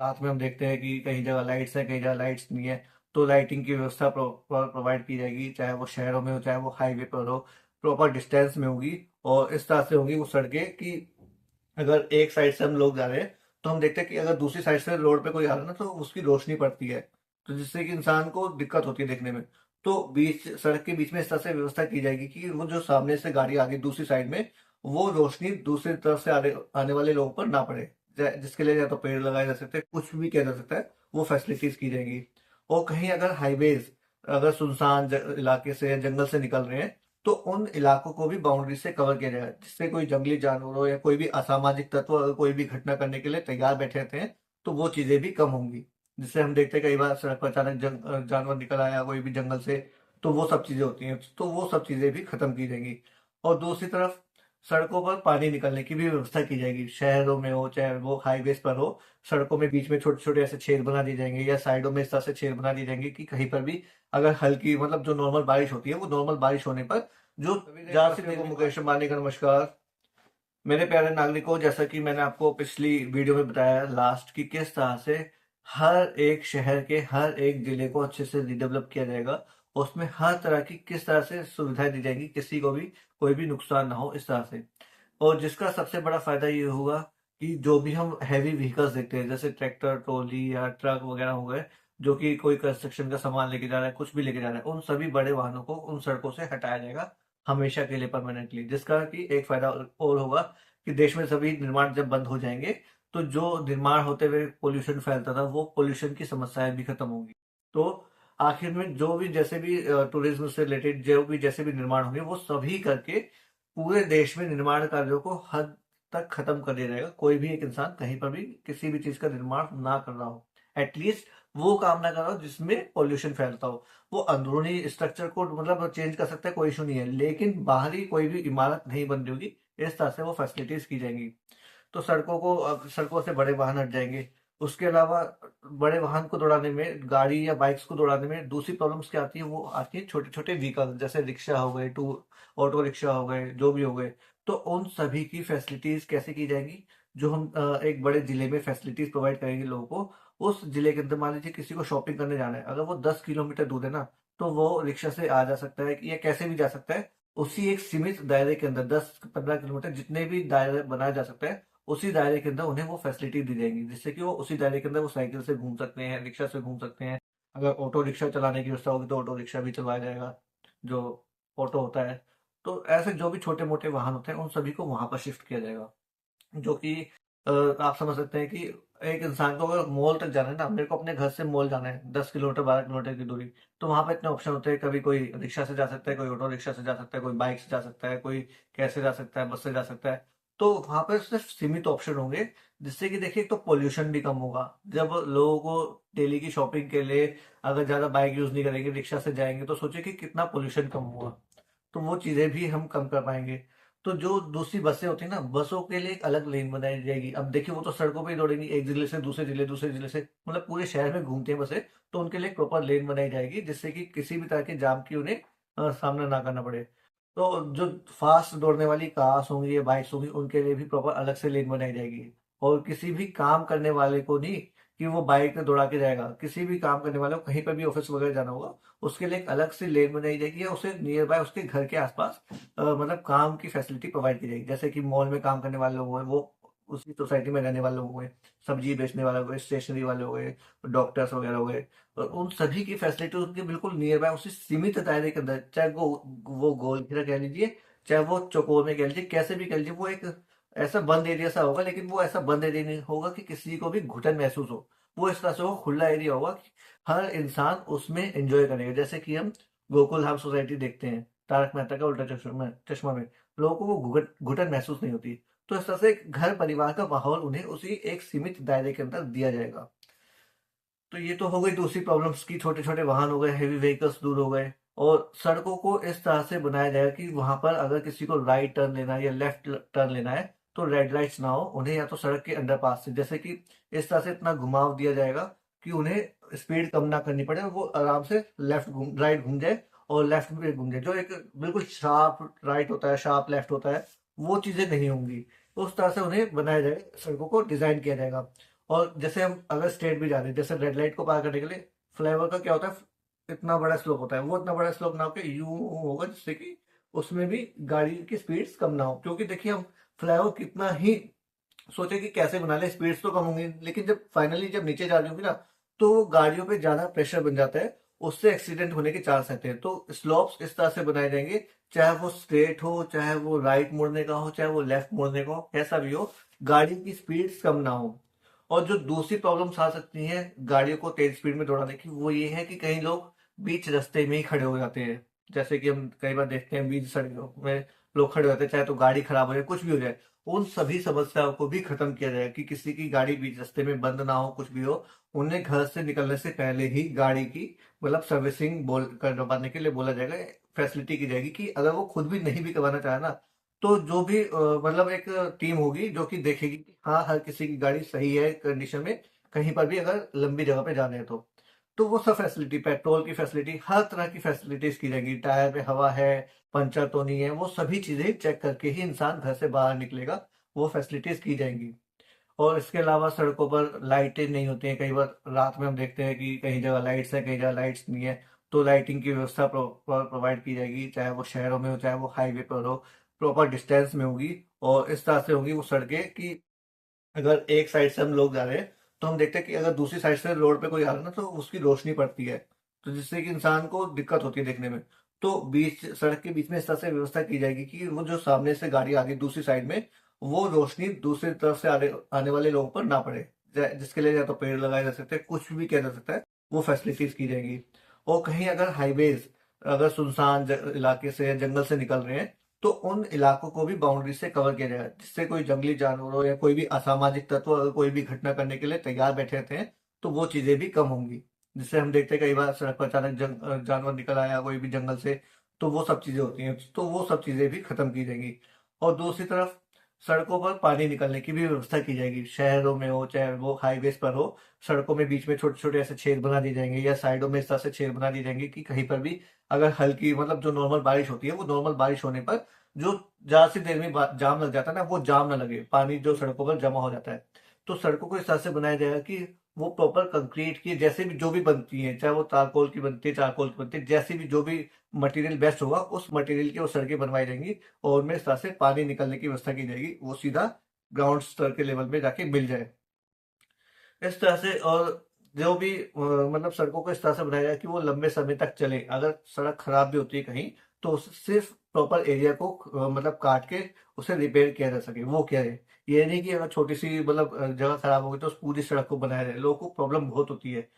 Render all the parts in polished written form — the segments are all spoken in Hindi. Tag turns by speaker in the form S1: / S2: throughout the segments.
S1: रात में हम देखते हैं कि कहीं जगह लाइट्स है, कहीं जगह लाइट्स नहीं है। तो लाइटिंग की व्यवस्था प्रोवाइड की जाएगी, चाहे वो शहरों में हो चाहे वो हाईवे पर हो। प्रॉपर डिस्टेंस में होगी और इस तरह से होंगी वो सड़कें कि अगर एक साइड से हम लोग जा रहे हैं तो हम देखते हैं कि अगर दूसरी साइड से रोड पे कोई आ रहा है ना तो उसकी रोशनी पड़ती है, तो जिससे कि इंसान को दिक्कत होती है देखने में। तो बीच सड़क के बीच में इस तरह से व्यवस्था की जाएगी कि वो जो सामने से गाड़ी आ गई दूसरी साइड में, वो रोशनी दूसरी तरफ से आने वाले लोगों पर ना पड़े। जिसके लिए या तो पेड़ लगाए जा सकते हैं, कुछ भी किया जा सकता है, वो फैसिलिटीज की जाएंगी। और कहीं अगर हाईवेज अगर सुनसान इलाके से या जंगल से निकल रहे हैं तो उन इलाकों को भी बाउंड्री से कवर किया जाएगा, जिससे कोई जंगली जानवर हो या कोई भी असामाजिक तत्व अगर कोई भी घटना करने के लिए तैयार बैठे रहते हैं तो वो चीजें भी कम होंगी। जिससे हम देखते हैं कई बार सड़क पर अचानक जानवर निकल आया कोई भी जंगल से, तो वो सब चीजें होती हैं, तो वो सब चीजें भी खत्म की जाएंगी। और दूसरी तरफ सड़कों पर पानी निकलने की भी व्यवस्था की जाएगी, शहरों में हो चाहे वो हाईवेज पर हो। सड़कों में बीच में छोटे छोटे ऐसे छेद बना दिए जाएंगे या साइडों में इस तरह से छेद बना दिए जाएंगे कि कहीं पर भी अगर हल्की मतलब जो नॉर्मल बारिश होती है वो नॉर्मल बारिश होने पर जो देशवासियों को मुकेश अंबानी का नमस्कार। मेरे प्यारे नागरिकों, जैसा कि मैंने आपको पिछली वीडियो में बताया लास्ट कि किस तरह से हर एक शहर के हर एक जिले को अच्छे से रिडेवलप किया जाएगा। उसमें हर तरह की किस तरह से सुविधाएं दी जाएंगी, किसी को भी कोई भी नुकसान ना हो इस तरह से। और जिसका सबसे बड़ा फायदा ये होगा कि जो भी हम हैवी व्हीकल्स देखते हैं जैसे ट्रैक्टर ट्रॉली या ट्रक वगैरह हो गए, जो कि कोई कंस्ट्रक्शन का सामान लेके जा रहा है कुछ भी लेके जा रहा है, उन सभी बड़े वाहनों को उन सड़कों से हटाया जाएगा हमेशा के लिए परमानेंटली। जिसका कि एक फायदा और होगा कि देश में सभी निर्माण जब बंद हो जाएंगे तो जो निर्माण होते हुए पोल्यूशन फैलता था वो पोल्यूशन की समस्याएं भी खत्म होंगी। तो आखिर में जो भी जैसे भी टूरिज्म से रिलेटेड जो भी जैसे भी निर्माण होंगे वो सभी करके पूरे देश में निर्माण कार्यों को हद तक खत्म कर दिया जाएगा। कोई भी एक इंसान कहीं पर भी किसी भी चीज का निर्माण ना कर रहा हो, एटलीस्ट वो काम ना कर रहा हो जिसमें पॉल्यूशन फैलता हो। वो अंदरूनी स्ट्रक्चर को मतलब चेंज कर सकता है, कोई इशू नहीं है, लेकिन बाहरी कोई भी इमारत नहीं बन रही होगी। इस तरह से वो फैसिलिटीज की जाएंगी। तो सड़कों को अब सड़कों से बड़े वाहन हट जाएंगे। उसके अलावा बड़े वाहन को दौड़ाने में गाड़ी या बाइक्स को दौड़ाने में दूसरी प्रॉब्लम्स क्या आती है, वो आती है छोटे छोटे व्हीकल जैसे रिक्शा हो गए, टू ऑटो रिक्शा हो गए, जो भी हो गए। तो उन सभी की फैसिलिटीज कैसे की जाएंगी, जो हम एक बड़े जिले में फैसिलिटीज प्रोवाइड करेंगे लोगों को। उस जिले के अंदर मान लीजिए किसी को शॉपिंग करने जाना है, अगर वो 10 किलोमीटर दूर है ना, तो वो रिक्शा से आ जा सकता है या कैसे भी जा सकता है। उसी एक सीमित दायरे के अंदर 10-15 किलोमीटर जितने भी दायरे बनाया जा सकता है, उसी दायरे के अंदर उन्हें वो फैसिलिटी दी जाएगी, जिससे कि वो उसी दायरे के अंदर वो साइकिल से घूम सकते हैं, रिक्शा से घूम सकते हैं। अगर ऑटो रिक्शा चलाने की व्यवस्था होगी तो ऑटो रिक्शा भी चलवाया जाएगा, जो ऑटो होता है। तो ऐसे जो भी छोटे मोटे वाहन होते हैं उन सभी को वहां पर शिफ्ट किया जाएगा। जो कि आप समझ सकते हैं कि एक इंसान को अगर मॉल तक जाना है ना, मेरे को अपने घर से मॉल जाना है 10 किलोमीटर 12 किलोमीटर की दूरी, तो वहां पे इतने ऑप्शन होते हैं। कभी कोई रिक्शा से जा सकता है, कोई ऑटो रिक्शा से जा सकता है, कोई बाइक से जा सकता है, कोई कैसे जा सकता है, बस से जा सकता है। तो वहां पे सिर्फ सीमित ऑप्शन होंगे, जिससे कि देखिए तो पोल्यूशन भी कम होगा। जब लोगों को डेली की शॉपिंग के लिए अगर ज्यादा बाइक यूज नहीं करेंगे, रिक्शा से जाएंगे, तो सोचिए कि कितना पोल्यूशन कम होगा। तो वो चीजें भी हम कम कर पाएंगे। तो जो दूसरी बसें होती है ना, बसों के लिए एक अलग लेन बनाई जाएगी। अब देखिए वो तो सड़कों पे ही दौड़ेंगी, एक जिले से दूसरे जिले, दूसरे जिले से मतलब पूरे शहर में घूमती है बसें। तो उनके लिए प्रॉपर लेन बनाई जाएगी, जिससे कि किसी भी तरह के जाम की उन्हें सामना ना करना पड़े। तो जो फास्ट दौड़ने वाली कार्स होंगी या बाइक्स होंगी उनके लिए भी प्रॉपर अलग से लेन बनाई जाएगी। और किसी भी काम करने वाले को नहीं कि वो बाइक में दौड़ा के जाएगा, किसी भी काम करने वाले को कहीं पर भी ऑफिस वगैरह जाना होगा, उसके लिए एक अलग से लेन बनाई जाएगी या उसे नियर बाय उसके घर के आसपास मतलब काम की फैसिलिटी प्रोवाइड की जाएगी। जैसे कि मॉल में काम करने वाले लोग हैं वो उसी सोसाइटी में रहने वाले लोग हुए, सब्जी बेचने वाले हो गए, स्टेशनरी वाले हो गए, डॉक्टर्स वगैरह हो गए, और उन सभी की फैसिलिटी उनके बिल्कुल नियर बाय उसी सीमित दायरे के अंदर, चाहे वो गोल घेरा कह लीजिए, चाहे वो चौकोर में कह लीजिए, कैसे भी कह लीजिए, वो एक ऐसा बंद एरिया सा होगा। लेकिन वो ऐसा बंद एरिया नहीं होगा कि किसी को भी घुटन महसूस हो। वो इस तरह से होगा, खुला एरिया होगा कि हर इंसान उसमें एंजॉय करेगा। जैसे कि हम गोकुल धाम सोसाइटी देखते हैं तारक मेहता का उल्टा चश्मा चश्मा में, लोगों को वो घुटन घुटन महसूस नहीं होती। तो इस तरह से घर परिवार का माहौल उन्हें उसी एक सीमित दायरे के अंदर दिया जाएगा। तो ये तो हो गई दूसरी प्रॉब्लम्स की, छोटे छोटे वाहन हो गए, हेवी व्हीकल्स दूर हो गए। और सड़कों को इस तरह से बनाया जाएगा कि वहां पर अगर किसी को राइट टर्न लेना है या लेफ्ट टर्न लेना है तो रेड लाइट्स ना हो उन्हें, या तो सड़क के अंडर पास से, जैसे कि इस तरह से इतना घुमाव दिया जाएगा कि उन्हें स्पीड कम ना करनी पड़े और वो आराम से लेफ्ट घूम राइट घूम जाए और लेफ्ट में घूम जाए। जो एक बिल्कुल शार्प राइट होता है, शार्प लेफ्ट होता है, वो चीजें नहीं होंगी। उस तरह से उन्हें बनाया जाएगा, सड़कों को डिजाइन किया जाएगा। और जैसे हम अगर स्ट्रेट भी जा रहे हैं, जैसे रेड लाइट को पार करने के लिए फ्लाईओवर का क्या होता है, इतना बड़ा स्लोप होता है, वो इतना बड़ा स्लोप ना होकर यूं होगा जिससे कि उसमें भी गाड़ी की स्पीड्स कम ना हो। क्योंकि देखिए हम फ्लाईओवर कितना ही सोचे कि कैसे बना ले, स्पीड्स तो कम होंगी, लेकिन जब फाइनली जब नीचे जा रही होगी ना, तो गाड़ियों पे ज्यादा प्रेशर बन जाता है, उससे एक्सीडेंट होने के चांस रहते हैं। तो स्लोप्स इस तरह से बनाए जाएंगे, चाहे वो स्ट्रेट हो, चाहे वो राइट मुड़ने का हो, चाहे वो लेफ्ट मुड़ने का हो, कैसा भी हो, गाड़ी की स्पीड्स कम ना हो। और जो दूसरी प्रॉब्लम्स आ सकती हैं गाड़ियों को तेज स्पीड में दौड़ाने की, वो ये है कि कई लोग बीच रास्ते में ही खड़े हो जाते हैं। जैसे कि हम कई बार देखते हैं बीच सड़कों में लोग खड़े हो जाते हैं, चाहे तो गाड़ी खराब हो जाए, कुछ भी हो जाए। उन सभी समस्याओं को भी खत्म किया जाए कि किसी की गाड़ी बीच रास्ते में बंद ना हो, कुछ भी हो, उन्हें घर से निकलने से पहले ही गाड़ी की मतलब सर्विसिंग बोल करवाने के लिए बोला जाएगा, फैसिलिटी की जाएगी कि अगर वो खुद भी नहीं भी करवाना चाहे ना, तो जो भी मतलब एक टीम होगी जो कि देखेगी कि हाँ हर किसी की गाड़ी सही है कंडीशन में, कहीं पर भी अगर लंबी जगह पे जाना है तो वो सब फैसिलिटी, पेट्रोल की फैसिलिटी, हर तरह की फैसिलिटीज की जाएगी, टायर में हवा है, पंचर तो नहीं है, वो सभी चीजें चेक करके ही इंसान घर से बाहर निकलेगा, वो फैसिलिटीज की जाएंगी। और इसके अलावा सड़कों पर लाइटें नहीं होती हैं, कई बार रात में हम देखते हैं कि कहीं जगह लाइट्स है, कहीं जगह लाइट्स नहीं है, तो लाइटिंग की व्यवस्था प्रोवाइड की जाएगी, चाहे वो शहरों में हो, चाहे वो हाईवे पर हो, प्रॉपर डिस्टेंस में होगी। और इस तरह से होगी वो सड़कें कि अगर एक साइड से हम लोग जा रहे हैं, तो हम देखते हैं कि अगर दूसरी साइड से रोड पे कोई आ रहा है ना, तो उसकी रोशनी पड़ती है, तो जिससे कि इंसान को दिक्कत होती है देखने में। तो बीच सड़क के बीच में इस तरह से व्यवस्था की जाएगी कि वो जो सामने से गाड़ी आ गई दूसरी साइड में, वो रोशनी दूसरी तरफ से आने वाले लोगों पर ना पड़े। जिसके लिए या तो पेड़ लगाए जा सकते हैं, कुछ भी किया जा सकता है, वो फैसिलिटीज की जाएगी। और कहीं अगर हाईवेज अगर सुनसान इलाके से या जंगल से निकल रहे हैं, तो उन इलाकों को भी बाउंड्री से कवर किया जाएगा, जिससे कोई जंगली जानवरों या कोई भी असामाजिक तत्व अगर कोई भी घटना करने के लिए तैयार बैठे रहते हैं, तो वो चीजें भी कम होंगी। जिससे हम देखते हैं कई बार सड़क पर अचानक जानवर निकल आया कोई भी जंगल से, तो वो सब चीजें होती हैं, तो वो सब चीजें भी खत्म की जाएंगी। और दूसरी तरफ सड़कों पर पानी निकलने की भी व्यवस्था की जाएगी, शहरों में हो चाहे वो हाईवेज पर हो, सड़कों में बीच में छोटे छोटे ऐसे छेद बना दिए जाएंगे, या साइडों में इस तरह से छेद बना दिए जाएंगे कि कहीं पर भी अगर हल्की मतलब जो नॉर्मल बारिश होती है, वो नॉर्मल बारिश होने पर जो ज्यादा सी देर में जाम लग जाता है ना, वो जाम ना लगे, पानी जो सड़कों पर जमा हो जाता है। तो सड़कों को इस तरह से बनाया जाएगा कि वो प्रॉपर कंक्रीट की जैसे भी जो भी बनती है, चाहे वो तारकोल की बनती है, चारकोल की बनती है, जैसी भी जो भी मटेरियल बेस्ट होगा, उस मटेरियल की वो सड़कें बनवाई जाएंगी, और उनमें इस तरह से पानी निकलने की व्यवस्था की जाएगी, वो सीधा ग्राउंड स्तर के लेवल में जाके मिल जाए। इस तरह से, और जो भी मतलब सड़कों को इस तरह से बनाया जाए कि वो लंबे समय तक चले। अगर सड़क खराब भी होती है कहीं, तो सिर्फ प्रॉपर एरिया को मतलब काट के उसे रिपेयर किया जा सके, वो क्या है। ये नहीं कि अगर छोटी सी मतलब जगह खराब हो गई तो उस पूरी सड़क को बनाया जाए, लोगों को प्रॉब्लम बहुत होती है।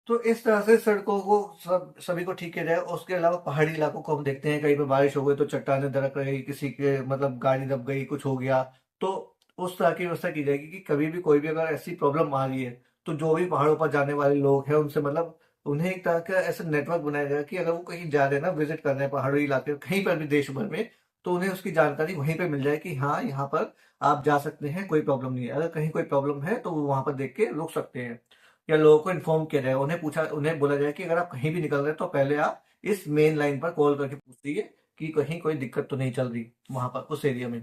S1: तो इस तरह से सड़कों को सभी को ठीक किया जाए। और उसके अलावा पहाड़ी इलाकों को हम देखते हैं, कहीं पे बारिश हो गई तो चट्टानें दरक रही, किसी के मतलब गाड़ी दब गई, कुछ हो गया, तो उस तरह की व्यवस्था की जाएगी कि कभी भी कोई भी अगर ऐसी प्रॉब्लम आ रही है, तो जो भी पहाड़ों पर जाने वाले लोग हैं उनसे मतलब उन्हें एक तरह का ऐसा नेटवर्क बनाया जाएगा कि अगर वो कहीं जा रहे हैं ना, विजिट कर रहे हैं पहाड़ी इलाके कहीं पर भी देश भर में, तो उन्हें उसकी जानकारी वहीं पे मिल जाए कि हाँ यहाँ पर आप जा सकते हैं, कोई प्रॉब्लम नहीं है। अगर कहीं कोई प्रॉब्लम है तो वो वहां पर देख के रुक सकते हैं, या लोगों को इन्फॉर्म किया जाए, उन्हें बोला जाए कि अगर आप कहीं भी निकल रहे हैं तो पहले आप इस मेन लाइन पर कॉल करके पूछ लीजिए कि कहीं कोई दिक्कत तो नहीं चल रही वहां पर उस एरिया में।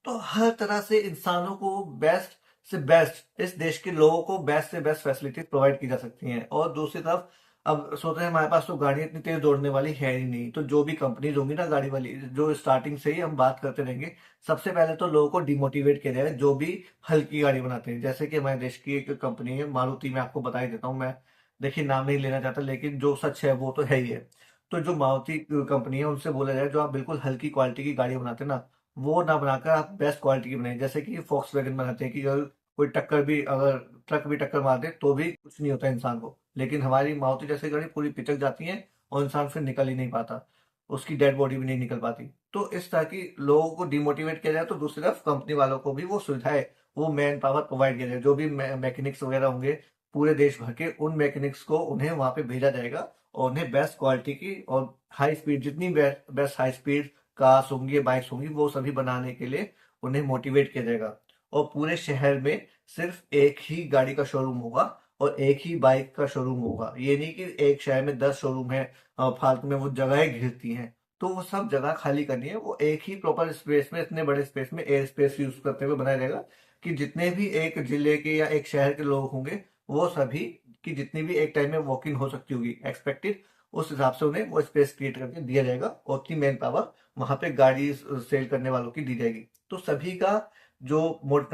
S1: तो हर तरह से इंसानों को बेस्ट से बेस्ट, इस देश के लोगों को बेस्ट से बेस्ट फैसिलिटीज प्रोवाइड की जा सकती हैं। और दूसरी तरफ अब सोचते हैं हमारे पास तो गाड़ी इतनी तेज दौड़ने वाली है ही नहीं, तो जो भी कंपनीज होंगी ना गाड़ी वाली, जो स्टार्टिंग से ही हम बात करते रहेंगे, सबसे पहले तो लोगों को डिमोटिवेट किया जाए जो भी हल्की गाड़ी बनाते हैं। जैसे कि हमारे देश की एक कंपनी है मारुति, मैं आपको बता ही देता हूँ, मैं देखिए नाम नहीं लेना चाहता, लेकिन जो सच है वो तो है ही है। तो जो मारुति कंपनी है उनसे बोला जाए जो आप बिल्कुल हल्की क्वालिटी की गाड़ी बनाते हैं ना, वो ना बनाकर आप बेस्ट क्वालिटी की बनाए। जैसे कि फॉक्स वैगन बनाते हैं कि अगर कोई टक्कर भी, अगर ट्रक भी टक्कर मार दे तो भी कुछ नहीं होता इंसान को, लेकिन हमारी मारुति जैसी गाड़ी पूरी पिचक जाती है और इंसान फिर निकल ही नहीं पाता, उसकी डेड बॉडी भी नहीं निकल पाती। तो इस तरह की लोगों को डिमोटिवेट किया जाए, तो दूसरी तरफ कंपनी वालों को भी वो सुविधाएं, वो मैन पावर प्रोवाइड किया जाए, जो भी मैकेनिक्स वगैरह होंगे पूरे देश भर के, उन मैकेनिक्स को उन्हें वहां पे भेजा जाएगा, और उन्हें बेस्ट क्वालिटी की और हाई स्पीड, जितनी बेस्ट हाई स्पीड कार्स होंगी बाइक्स होंगी, वो सभी बनाने के लिए उन्हें मोटिवेट किया जाएगा। और पूरे शहर में सिर्फ एक ही गाड़ी का शोरूम होगा और एक ही बाइक का शोरूम होगा। ये नहीं कि एक शहर में 10 शोरूम है, फालतू में वो जगहें घिरती हैं, तो वो सब जगह खाली करनी है, वो एक ही प्रॉपर स्पेस में, इतने बड़े स्पेस में एयर स्पेस यूज करते हुए बनाया जाएगा कि जितने भी एक जिले के या एक शहर के लोग होंगे वो सभी की जितनी भी एक टाइम में वॉकिंग हो सकती होगी एक्सपेक्टेड, उस हिसाब से उन्हें वो स्पेस क्रिएट करके दिया जाएगा और उतनी मैन पावर वहां पे गाड़ी सेल करने वालों की दी जाएगी। तो सभी का जो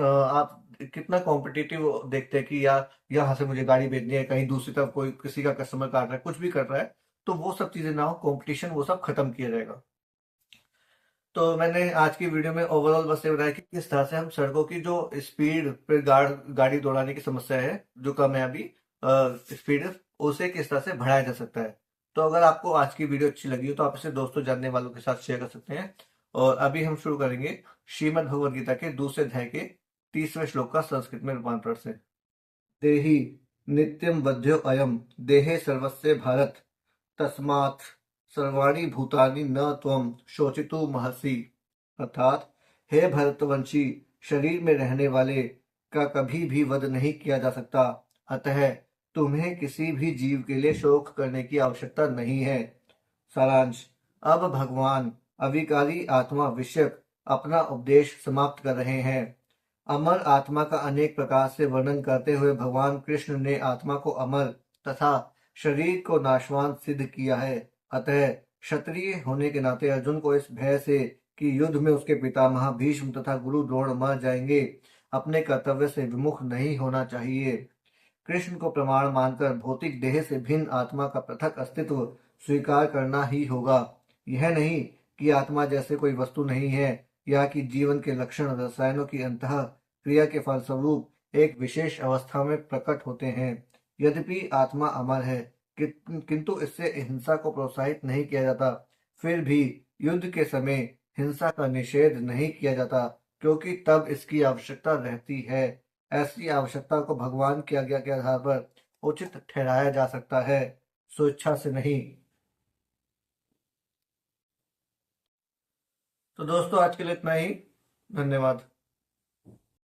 S1: आप कितना कॉम्पिटिटिव देखते हैं कि यार यहाँ से मुझे गाड़ी भेजनी है, कहीं दूसरी तरफ कोई किसी का कस्टमर काट रहा है, कुछ भी कर रहा है, तो वो सब चीजें ना हो, कंपटीशन वो सब खत्म किया जाएगा। तो मैंने आज की वीडियो में ओवरऑल बस ये बताया कि किस तरह से हम सड़कों की जो स्पीड पे गाड़ी दौड़ाने की समस्या है, जो कम है अभी स्पीड, उसे किस तरह से बढ़ाया जा सकता है। तो अगर आपको आज की वीडियो अच्छी लगी हो तो आप इसे दोस्तों जानने वालों के साथ शेयर कर सकते हैं। और अभी हम शुरू करेंगे श्रीमद् भगवद गीता के दूसरे अध्याय के 30वें श्लोक का संस्कृत में रूपांतरण से। देहि नित्यं वध्यो अयम देहे सर्वस्य भारत तस्मात् सर्वाणि भूतानि न त्वं शोचितुमर्हसि। अर्थात हे भरतवंशी, शरीर में रहने वाले का कभी भी वध नहीं किया जा सकता, अतः तुम्हें किसी भी जीव के लिए शोक करने की आवश्यकता नहीं है। सारांश। अब भगवान अविकारी आत्मा विषयक अपना उपदेश समाप्त कर रहे हैं। अमर आत्मा का अनेक प्रकार से वर्णन करते हुए भगवान कृष्ण ने आत्मा को अमर तथा शरीर को नाशवान सिद्ध किया है। अतः क्षत्रिय होने के नाते अर्जुन को इस भय से कि युद्ध में उसके पितामह भीष्म तथा गुरु द्रोण मर जाएंगे, अपने कर्तव्य से विमुख नहीं होना चाहिए। कृष्ण को प्रमाण मानकर भौतिक देह से भिन्न आत्मा का पृथक अस्तित्व स्वीकार करना ही होगा। यह नहीं कि आत्मा जैसे कोई वस्तु नहीं है या कि जीवन के लक्षण रसायनों की अंतः क्रिया के फलस्वरूप एक विशेष अवस्था में प्रकट होते हैं। यद्यपि आत्मा अमर है, किंतु इससे हिंसा को प्रोत्साहित नहीं किया जाता। फिर भी युद्ध के समय हिंसा का निषेध नहीं किया जाता, क्योंकि तब इसकी आवश्यकता रहती है। ऐसी आवश्यकता को भगवान की आज्ञा के आधार पर उचित ठहराया जा सकता है, स्वेच्छा से नहीं। तो दोस्तों आज के लिए इतना ही। धन्यवाद।